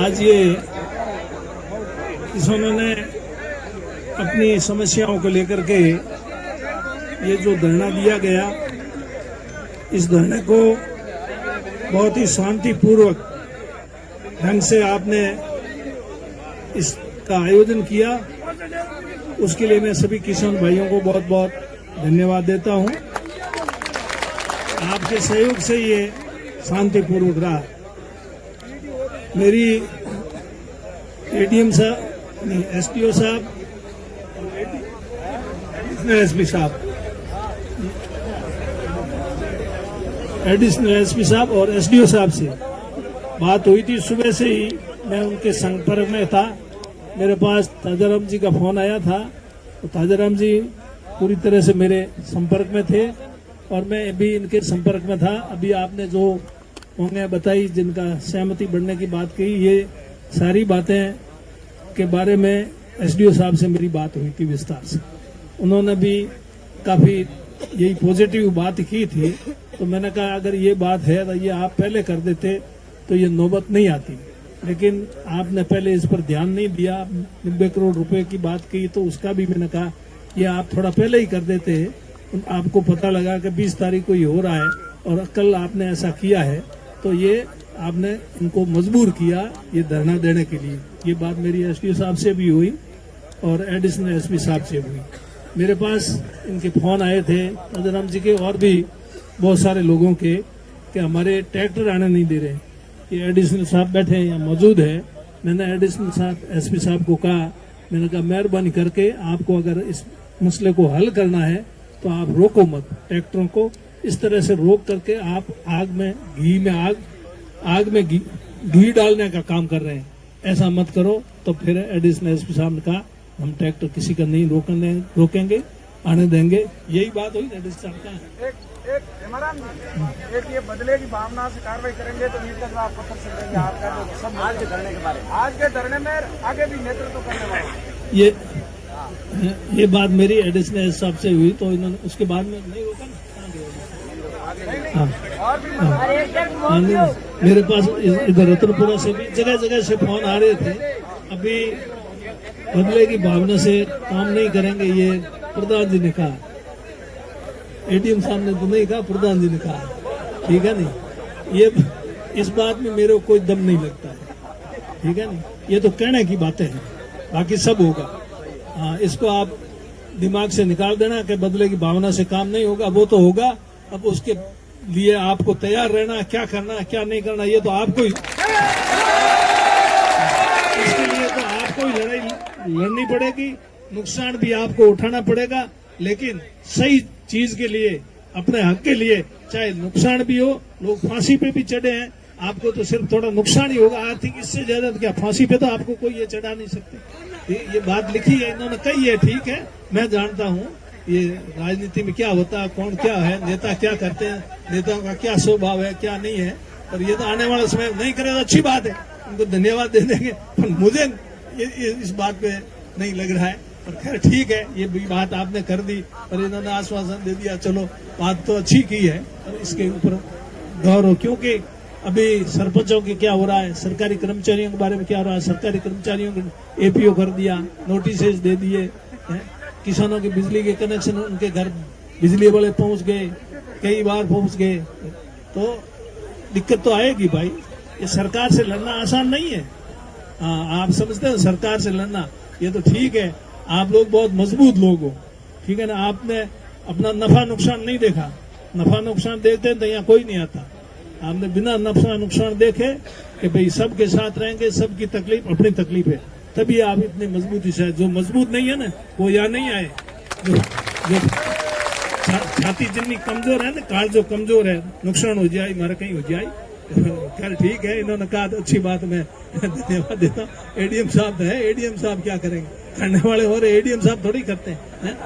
आज ये किसानों ने अपनी समस्याओं को लेकर के ये जो धरना दिया गया, इस धरने को बहुत ही शांतिपूर्वक ढंग से आपने इसका आयोजन किया, उसके लिए मैं सभी किसान भाइयों को बहुत बहुत धन्यवाद देता हूं। आपके सहयोग से ये शांतिपूर्वक रहा। मेरी एडीएम साहब, एसडीओ साहब, एसपी साहब, एडिशनल एसपी साहब और एसडीओ साहब से बात हुई थी। सुबह से ही मैं उनके संपर्क में था। मेरे पास ताजाराम जी का फोन आया था, तो ताजाराम जी पूरी तरह से मेरे संपर्क में थे और मैं भी इनके संपर्क में था। अभी आपने जो होंगे बताई, जिनका सहमति बढ़ने की बात कही, ये सारी बातें के बारे में एसडीओ साहब से मेरी बात हुई थी विस्तार से। उन्होंने भी काफी यही पॉजिटिव बात की थी। तो मैंने कहा अगर ये बात है तो ये आप पहले कर देते तो ये नौबत नहीं आती, लेकिन आपने पहले इस पर ध्यान नहीं दिया। 90 करोड़ रुपए की बात की तो उसका भी मैंने कहा ये आप थोड़ा पहले ही कर देते। आपको पता लगा कि 20 तारीख को ये हो रहा है और कल आपने ऐसा किया है, तो ये आपने इनको मजबूर किया ये धरना देने के लिए। ये बात मेरी एसडीओ साहब से भी हुई और एडिशनल एसपी साहब से हुई। मेरे पास इनके फोन आए थे ताजाराम जी के और भी बहुत सारे लोगों के कि हमारे ट्रैक्टर आने नहीं दे रहे। ये एडिशनल साहब बैठे हैं या मौजूद है। मैंने एडिशनल साहब एसपी साहब को कहा, मैंने कहा मेहरबानी करके आपको अगर इस मसले को हल करना है तो आप रोको मत, ट्रैक्टरों को इस तरह से रोक करके आप आग में घी डालने का काम कर रहे हैं, ऐसा मत करो। तो फिर एडिशनल एसपी साहब ने कहा हम ट्रैक्टर किसी का नहीं रोकेंगे, आने देंगे। यही बात हुई एडिशनल साहब का। एक ये बदले की भावना से कार्रवाई करेंगे तो नीति आप पत्थर से लेंगे। आपका जो सब आज के धरने के बारे में, आज के धरने में आगे भी नेतृत्व करने वाले, ये बात मेरी एडिशनल साहब से हुई तो इन्होंने उसके बाद में नहीं रोका। मेरे पास इधर रतनपुरा से भी जगह जगह से फोन आ रहे थे। अभी बदले की भावना से काम नहीं करेंगे, ये प्रधान जी ने कहा। एडीएम साहब ने तो नहीं कहा, प्रधान जी ने कहा, ठीक है नहीं। ये इस बात में मेरे को कोई दम नहीं लगता है, ठीक है नहीं। ये तो कहने की बातें हैं, बाकी सब होगा। हाँ, इसको आप दिमाग से निकाल देना कि बदले की भावना से काम नहीं होगा। वो तो होगा, अब उसके लिए आपको तैयार रहना, क्या करना क्या नहीं करना ये तो आपको ही, इसके लिए तो आपको ही लड़ाई लड़नी पड़ेगी, नुकसान भी आपको उठाना पड़ेगा। लेकिन सही चीज के लिए, अपने हक के लिए, चाहे नुकसान भी हो। लोग फांसी पे भी चढ़े हैं, आपको तो सिर्फ थोड़ा नुकसान ही होगा आर्थिक, इससे ज्यादा क्या। फांसी पे तो आपको कोई ये चढ़ा नहीं सकते। ये बात लिखी है, इन्होंने कही है, ठीक है। मैं जानता हूँ ये राजनीति में क्या होता है, कौन क्या है, नेता क्या करते हैं, नेताओं का क्या स्वभाव है, क्या नहीं है। पर ये तो आने वाले समय नहीं करे तो अच्छी बात है, उनको धन्यवाद दे देंगे। पर मुझे इस बात पे नहीं लग रहा है। पर खैर ठीक है, ये भी बात आपने कर दी और इन्होंने आश्वासन दे दिया, चलो बात तो अच्छी की है। और इसके ऊपर गौर हो, क्योंकि अभी सरपंचों के क्या हो रहा है, सरकारी कर्मचारियों के बारे में क्या हो रहा है। सरकारी कर्मचारियों को एपीओ कर दिया, नोटिस दे दिए, किसानों के बिजली के कनेक्शन उनके घर बिजली वाले पहुंच गए, कई बार पहुंच गए। तो दिक्कत तो आएगी भाई। ये सरकार से लड़ना आसान नहीं है। आप समझते हैं सरकार से लड़ना, ये तो ठीक है, आप लोग बहुत मजबूत लोग हो, ठीक है ना। आपने अपना नफा नुकसान नहीं देखा। नफा नुकसान देखते हैं तो यहाँ कोई नहीं आता। आपने बिना नफा नुकसान देखे कि भाई सबके साथ रहेंगे, सबकी तकलीफ अपनी तकलीफ है, तभी आप इतनी मजबूती से। जो मजबूत नहीं है ना वो यहाँ नहीं आए। जो छाती जितनी कमजोर है ना, काल जो कमजोर है, नुकसान हो जाए मारा कहीं हो जाए। खैर ठीक है, इन्होंने कहा तो अच्छी बात, मैं धन्यवाद देता हूँ। एडीएम साहब है, एडीएम साहब क्या करेंगे, करने वाले हो रहे, एडीएम साहब थोड़ी करते हैं।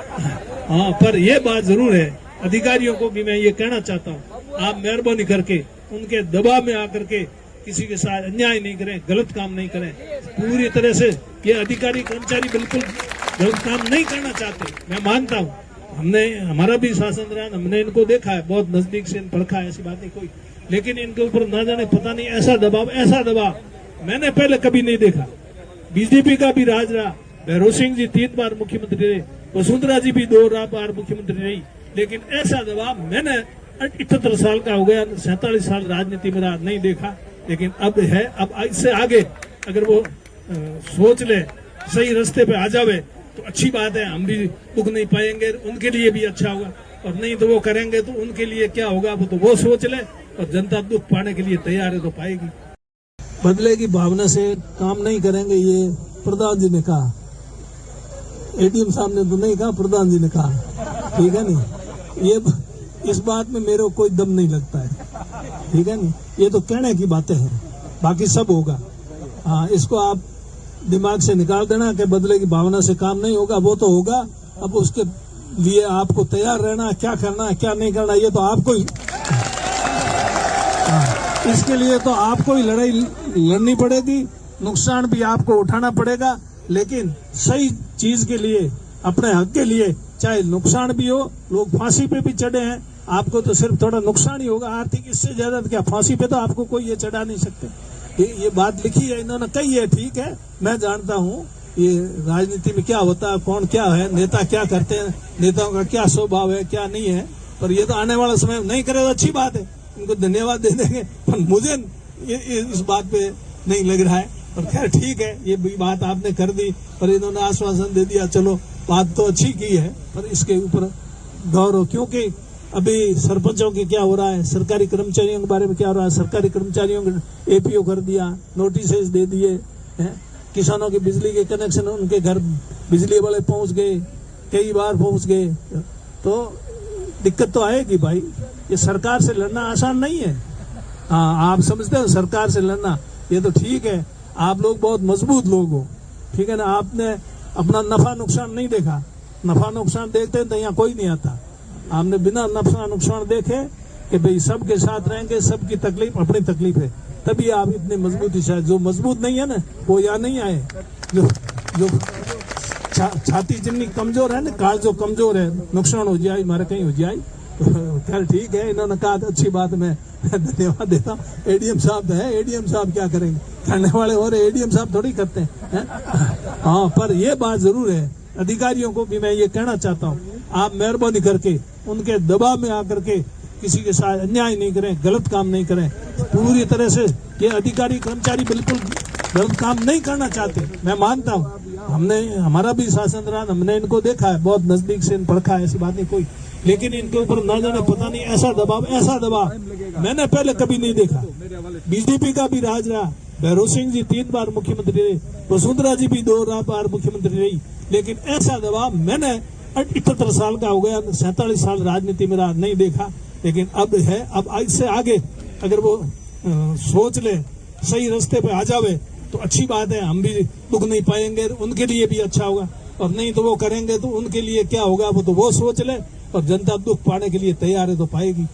हाँ, पर ये बात जरूर है, अधिकारियों को भी मैं ये कहना चाहता हूँ, आप मेहरबानी करके उनके दबाव में आकर के किसी के साथ अन्याय नहीं करें, गलत काम नहीं करें। पूरी तरह से ये अधिकारी कर्मचारी बिल्कुल गलत काम नहीं करना चाहते, मैं मानता हूँ। हमारा भी शासन रहा, हमने इनको देखा है, बहुत नजदीक से परखा है, ऐसी बात नहीं कोई। लेकिन इनके ऊपर ना जाने पता नहीं ऐसा दबाव मैंने पहले कभी नहीं देखा। बीजेपी का भी राज रहा, भैरव सिंह जी 3 बार मुख्यमंत्री रहे, वसुंधरा जी भी 2 बार मुख्यमंत्री रही, लेकिन ऐसा दबाव मैंने 78 साल का हो गया, 47 साल राजनीति में रहा, नहीं देखा। लेकिन अब है, अब इससे आगे अगर वो सोच ले, सही रास्ते पे आ जावे तो अच्छी बात है, हम भी दुख नहीं पाएंगे, उनके लिए भी अच्छा होगा। और नहीं तो वो करेंगे तो उनके लिए क्या होगा वो सोच ले, और जनता दुख पाने के लिए तैयार है तो पाएगी। बदले की भावना से काम नहीं करेंगे, ये प्रधान जी ने कहा। एटीएम साहब ने तो नहीं कहा, प्रधान जी ने कहा, ठीक है नहीं। ये इस बात में मेरे को कोई दम नहीं लगता है, ठीक है नहीं। ये तो कहने की बातें हैं, बाकी सब होगा। हाँ, इसको आप दिमाग से निकाल देना कि बदले की भावना से काम नहीं होगा, वो तो होगा। अब उसके लिए आपको तैयार रहना, क्या करना है क्या नहीं करना, ये तो आपको ही, इसके लिए तो आपको ही लड़ाई लड़नी पड़ेगी, नुकसान भी आपको उठाना पड़ेगा। लेकिन सही चीज के लिए, अपने हक के लिए, चाहे नुकसान भी हो, लोग फांसी पे भी चढ़े हैं, आपको तो सिर्फ थोड़ा नुकसान ही होगा आर्थिक, इससे ज्यादा क्या। फांसी पे तो आपको कोई ये चढ़ा नहीं सकते। ये बात लिखी है, इन्होंने कही है, ठीक है, मैं जानता हूँ ये राजनीति में क्या होता है, कौन क्या है, नेता क्या करते हैं, नेताओं का क्या स्वभाव है क्या नहीं है, पर ये तो आने वाला समय नहीं करे तो अच्छी बात है, इनको धन्यवाद दे देंगे। पर मुझे इस बात पे नहीं लग रहा है। और खैर ठीक है, ये भी बात आपने कर दी, पर इन्होंने आश्वासन दे दिया, चलो बात तो अच्छी की है, पर इसके ऊपर गौर हो। क्योंकि अभी सरपंचों के क्या हो रहा है, सरकारी कर्मचारियों के बारे में क्या हो रहा है, सरकारी कर्मचारियों को एपीओ कर दिया, नोटिस दे दिए हैं, किसानों के बिजली के कनेक्शन उनके घर बिजली वाले पहुंच गए, कई बार पहुंच गए, तो दिक्कत तो आएगी भाई। ये सरकार से लड़ना आसान नहीं है। हाँ, आप समझते हो सरकार से लड़ना, ये तो ठीक है, आप लोग बहुत मजबूत लोग हो, ठीक है ना, आपने अपना नफा नुकसान नहीं देखा। नफा नुकसान देखते तो यहाँ कोई नहीं आता। आपने बिना नफा नुकसान देखे कि भाई सबके साथ रहेंगे, सबकी तकलीफ अपनी तकलीफ है, तभी आप इतनी मजबूती से। जो मजबूत नहीं है ना, वो यहाँ नहीं आए। जो छाती जितनी कमजोर है ना, काल जो कमजोर है, नुकसान हो जाए हमारे कहीं हो जाए। खैर ठीक है, इन्होंने कहा तो अच्छी बात, मैं धन्यवाद देता हूँ। एडीएम साहब है, एडीएम साहब क्या करेंगे, करने वाले और एडीएम साहब थोड़ी करते हैं। हाँ, पर ये बात जरूर है, अधिकारियों को भी मैं ये कहना चाहता हूँ, आप मेहरबानी करके उनके दबाव में आकर के किसी के साथ अन्याय नहीं करें, गलत काम नहीं करें। पूरी तरह से ये अधिकारी कर्मचारी बिल्कुल गलत काम नहीं करना चाहते, मैं मानता हूँ। हमने, हमारा भी शासन रहा, हमने इनको देखा है, बहुत नजदीक से परखा है, ऐसी बात नहीं कोई। लेकिन इनके ऊपर ना जाने पता नहीं ऐसा दबाव मैंने पहले कभी नहीं देखा। बीजेपी का भी राज रहा, भैरव सिंह जी 3 बार मुख्यमंत्री रहे, वसुंधरा जी भी 2 बार मुख्यमंत्री रही, लेकिन ऐसा दबाव मैंने 78 साल का हो गया, 47 साल राजनीति में रहा, नहीं देखा। लेकिन अब है, अब इससे आगे अगर वो सोच ले, सही रास्ते पे आ जावे तो अच्छी बात है, हम भी दुख नहीं पाएंगे, उनके लिए भी अच्छा होगा। और नहीं तो वो करेंगे तो उनके लिए क्या होगा वो सोच ले, और जनता दुख पाने के लिए तैयार है तो पाएगी।